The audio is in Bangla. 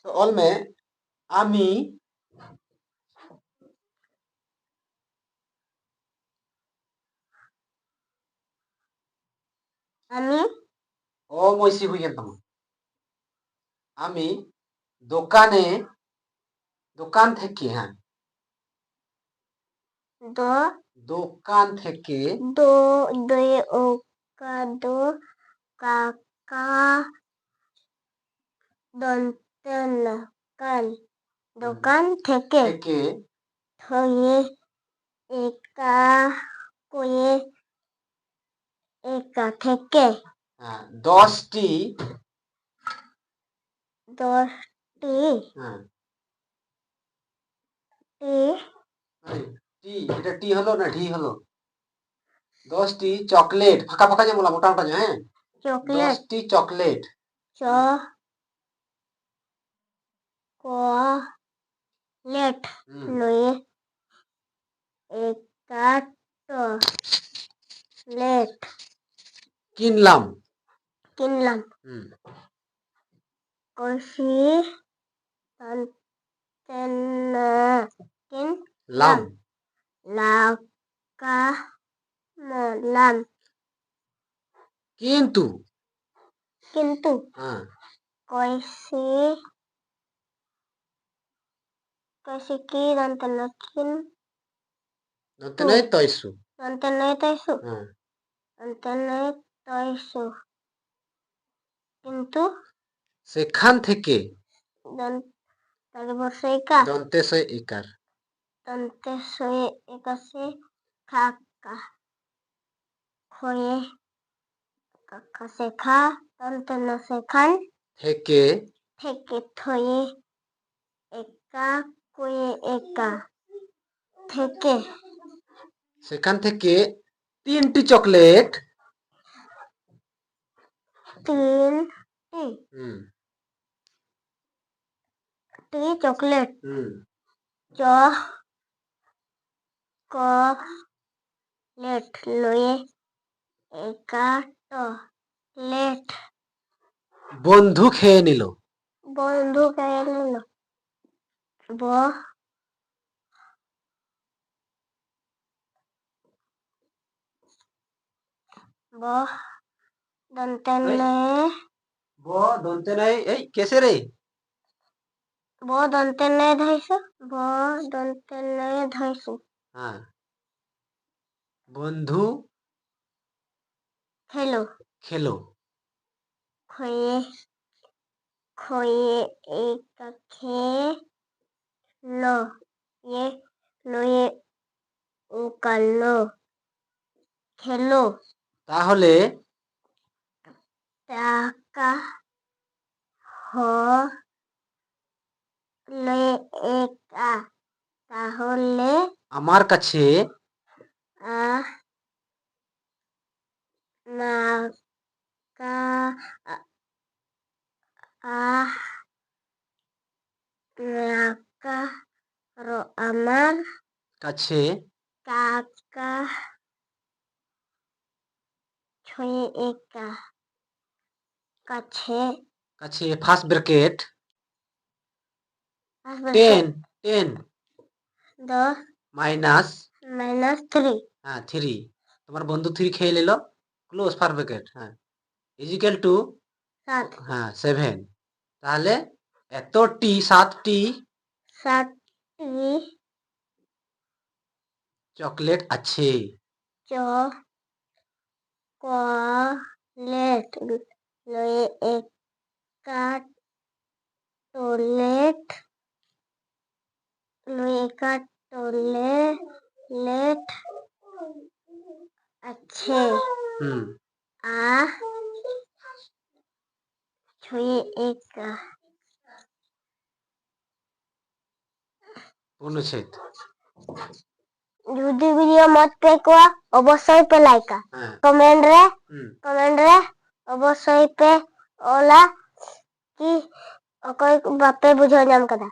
तो ऑल में आमी আমি ও মইসি হইয়েন তমা আমি দোকানে দোকান থেকে হ্যাঁ দো দোকান থেকে দো দয়ে ওকা দো কাকা দন্তেন কান দোকান থেকে থেকে হয়ে একা কয়ে একা থেকে হ্যাঁ 10টি 10টি হ্যাঁ টি টি এটা টি হলো না ঢি হলো 10টি চকলেট ফাঁকা ফাঁকা যে বলা মোটা মোটা যে হ্যাঁ চকলেট 10টি চকলেট চ কলেট লয়ে একাটো লেট কিনলাম কিনলাম কষি লাম লাকা লাম কিন্তু কিন্তু হ্যাঁ কইসি কইসি কি দন্তন কিন দন্তে নাই তয়সু দন্তন নাই তাইসু হ্যাঁ দন্তন নাই তাইসু কিন্তু সেখান থেকে তারপর সেইকা দন্তে সই ইকার দন্তে সয়ে একাশে খাকা খয়ে কাকা শেখা দন্তন শেখান থেকে থেকে থয়ে একা কয়ে একা থেকে সেখান থেকে 3টি চকলেট টি চকলেট চ কলেট লয়ে একাটো লেট বন্ধু খেয়ে নিল বন্ধু খেয়ে নিল ব ব দন্তনে ব দন্তে নাই এই কেসে রে ব দন্তনে ধইছো ব দন্তনে ধইছো হ্যাঁ বন্ধু খেলো খেলো খয়ে খয়ে একা খে লো ये লয়ে উকালো খেলো তাহলে টাকা হলে একা তাহলে আমার কাছে নাকা নাকা আমার কাছে কাকা ছয়ে একা কাছে কাছে ফার্স্ট ব্র্যাকেট 10 10 মাইনাস -3 হ্যাঁ 3 তোমার বন্ধু 3 খেয়ে নিল ক্লোজ ফার্স্ট ব্র্যাকেট হ্যাঁ ইজিক্যাল টু 7 হ্যাঁ 7 তাহলে এতটি 7টি চকলেট আছে চকলেট লয়ে একা টোলেট লয়ে একা টোলেট আছে ছয়ে একা অনুচ্ছেদ যদি ভিডিও মত পেকুয়া অবশ্যই পে লাইকা কমেন্ট রে অবশ্যই পে ওলা কি অকয় বাপে বুঝো নাম কথা